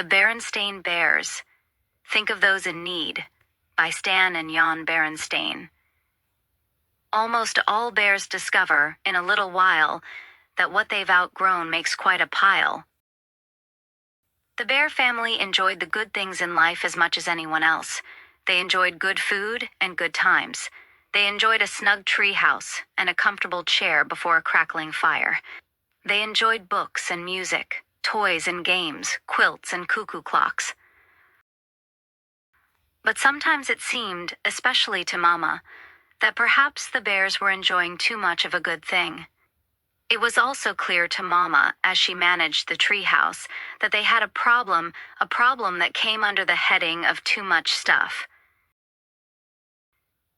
Berenstain Bears. Think of Those in Need, by Stan and Jan Berenstain. Almost all bears discover, in a little while, that what they've outgrown makes quite a pile. The bear family enjoyed the good things in life as much as anyone else. They enjoyed good food and good times. They enjoyed a snug tree house and a comfortable chair before a crackling fire. They enjoyed books and music, toys and games, quilts and cuckoo clocks. But sometimes it seemed, especially to Mama, that perhaps the bears were enjoying too much of a good thing. It was also clear to Mama, as she managed the treehouse, that they had a problem that came under the heading of too much stuff.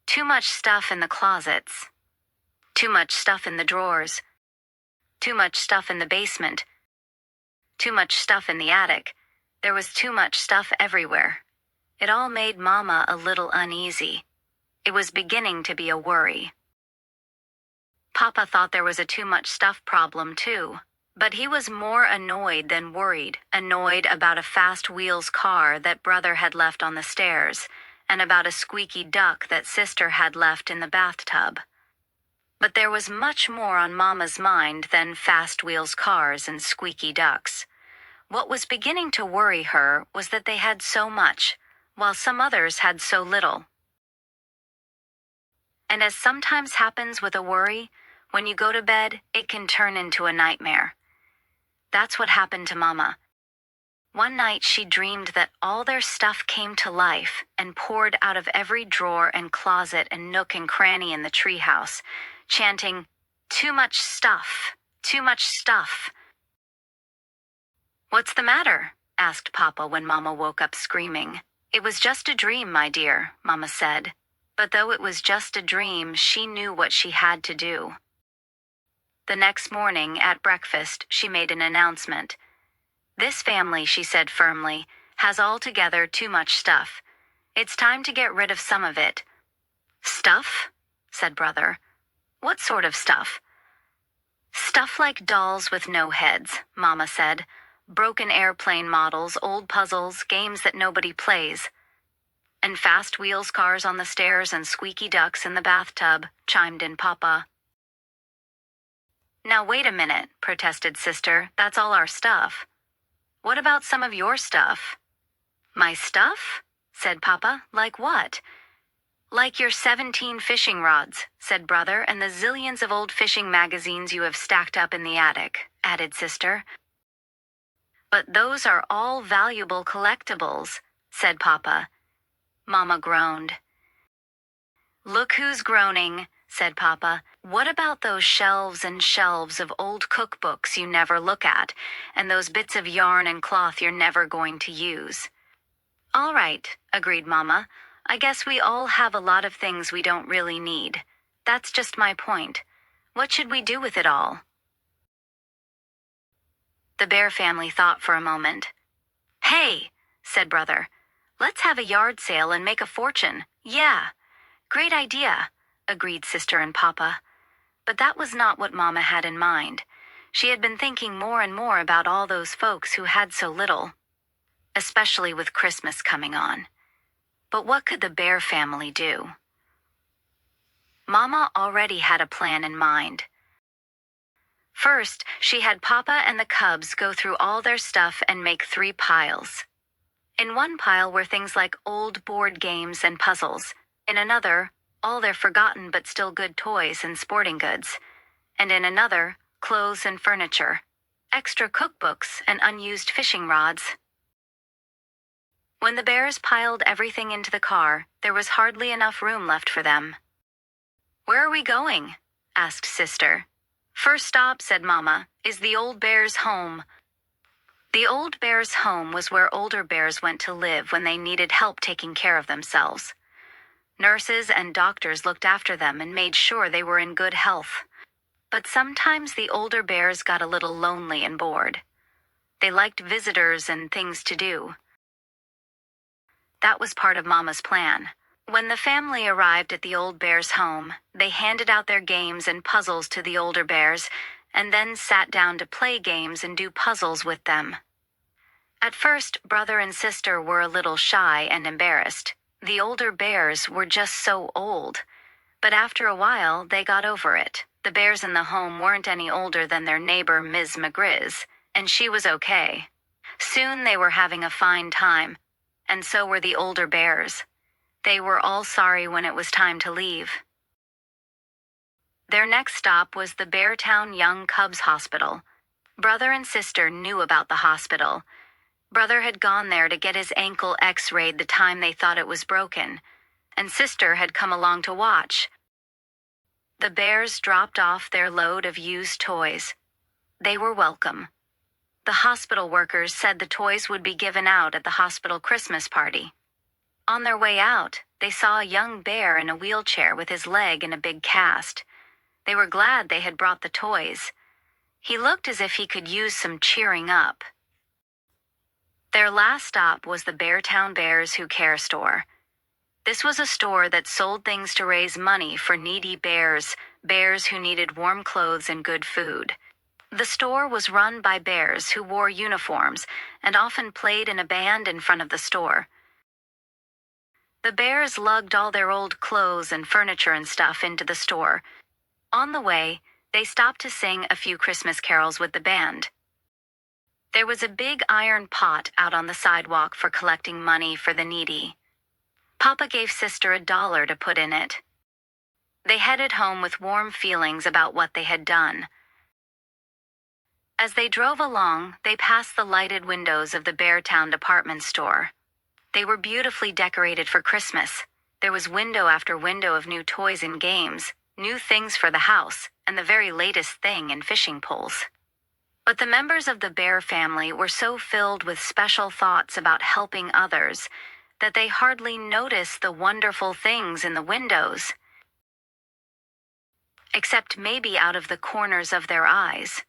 Too much stuff in the closets. Too much stuff in the drawers. Too much stuff in the basement. Too much stuff in the attic. There was too much stuff everywhere. It all made Mama a little uneasy. It was beginning to be a worry. Papa thought there was a too much stuff problem too, but he was more annoyed than worried, annoyed about a fast wheels car that brother had left on the stairs, and about a squeaky duck that sister had left in the bathtub. But there was much more on Mama's mind than fast wheels cars and squeaky ducks. What was beginning to worry her was that they had so much, while some others had so little. And as sometimes happens with a worry, when you go to bed, it can turn into a nightmare. That's what happened to Mama. One night she dreamed that all their stuff came to life and poured out of every drawer and closet and nook and cranny in the treehouse, chanting, "Too much stuff, too much stuff." "What's the matter?" asked Papa when Mama woke up screaming. "It was just a dream, my dear," Mama said. But though it was just a dream, she knew what she had to do. The next morning, at breakfast, she made an announcement. "This family," she said firmly, "has altogether too much stuff. It's time to get rid of some of it." "Stuff?" said Brother. "What sort of stuff?" "Stuff like dolls with no heads," Mama said. "Broken airplane models, old puzzles, games that nobody plays." "And fast wheels cars on the stairs and squeaky ducks in the bathtub," chimed in Papa. "Now wait a minute," protested Sister. "That's all our stuff." "What about some of your stuff?" "My stuff?" said Papa. "Like what?" "Like your 17 fishing rods," said Brother, "and the zillions of old fishing magazines you have stacked up in the attic," added Sister. "But those are all valuable collectibles," said Papa. Mama groaned. "Look who's groaning," said Papa. "What about those shelves and shelves of old cookbooks you never look at, and those bits of yarn and cloth you're never going to use?" "All right," agreed Mama. "I guess we all have a lot of things we don't really need. That's just my point. What should we do with it all?" The Bear family thought for a moment. "Hey," said Brother. "Let's have a yard sale and make a fortune." "Yeah, great idea," agreed Sister and Papa. But that was not what Mama had in mind. She had been thinking more and more about all those folks who had so little, especially with Christmas coming on. But what could the Bear family do? Mama already had a plan in mind. First, she had Papa and the cubs go through all their stuff and make 3 piles. In one pile were things like old board games and puzzles. In another, all their forgotten but still good toys and sporting goods. And in another, clothes and furniture, extra cookbooks and unused fishing rods. When the Bears piled everything into the car, there was hardly enough room left for them. "Where are we going?" asked Sister. "First stop," said Mama, "is the old bear's home." The old bear's home was where older bears went to live when they needed help taking care of themselves. Nurses and doctors looked after them and made sure they were in good health. But sometimes the older bears got a little lonely and bored. They liked visitors and things to do. That was part of Mama's plan. When the family arrived at the old bear's home, they handed out their games and puzzles to the older bears, and then sat down to play games and do puzzles with them. At first, brother and sister were a little shy and embarrassed. The older bears were just so old. But after a while, they got over it. The bears in the home weren't any older than their neighbor, Ms. McGrizz, and she was okay. Soon they were having a fine time, and so were the older bears. They were all sorry when it was time to leave. Their next stop was the Beartown Young Cubs Hospital. Brother and sister knew about the hospital. Brother had gone there to get his ankle x-rayed the time they thought it was broken, and sister had come along to watch. The bears dropped off their load of used toys. They were welcome. The hospital workers said the toys would be given out at the hospital Christmas party. On their way out, they saw a young bear in a wheelchair with his leg in a big cast. They were glad they had brought the toys. He looked as if he could use some cheering up. Their last stop was the Beartown Bears Who Care store. This was a store that sold things to raise money for needy bears, bears who needed warm clothes and good food. The store was run by bears who wore uniforms and often played in a band in front of the store. The bears lugged all their old clothes and furniture and stuff into the store. On the way, they stopped to sing a few Christmas carols with the band. There was a big iron pot out on the sidewalk for collecting money for the needy. Papa gave sister $1 to put in it. They headed home with warm feelings about what they had done. As they drove along, they passed the lighted windows of the Beartown department store. They were beautifully decorated for Christmas. There was window after window of new toys and games, new things for the house, and the very latest thing in fishing poles. But the members of the bear family were so filled with special thoughts about helping others that they hardly noticed the wonderful things in the windows, except maybe out of the corners of their eyes.